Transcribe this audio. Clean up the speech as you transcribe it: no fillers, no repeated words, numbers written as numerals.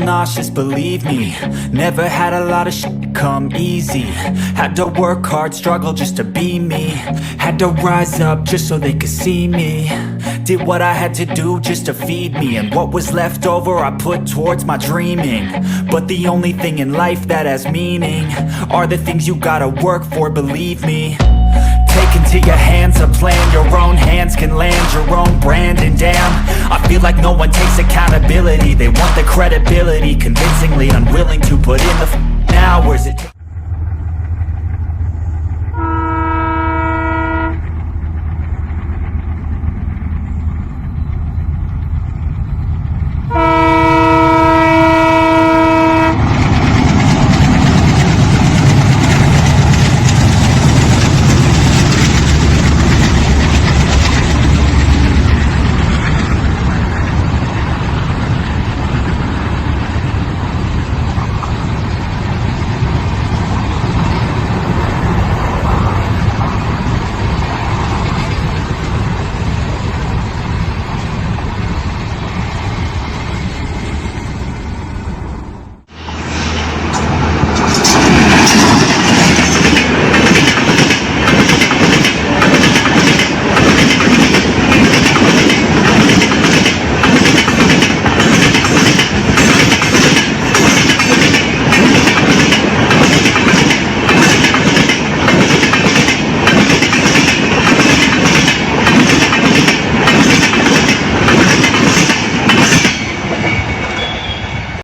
nauseous, believe me. Never had a lot of shit come easy. Had to work hard, struggle just to be me. Had to rise up just so they could see me. Did what I had to do just to feed me, and what was left over I put towards my dreaming. But the only thing in life that has meaning are the things you gotta work for, believe me. Take into your hands a plan, your own hands can land your own brand. And damn, I feel like no one takes accountability. They want the credibility, convincingly unwilling to put in the hours it takes.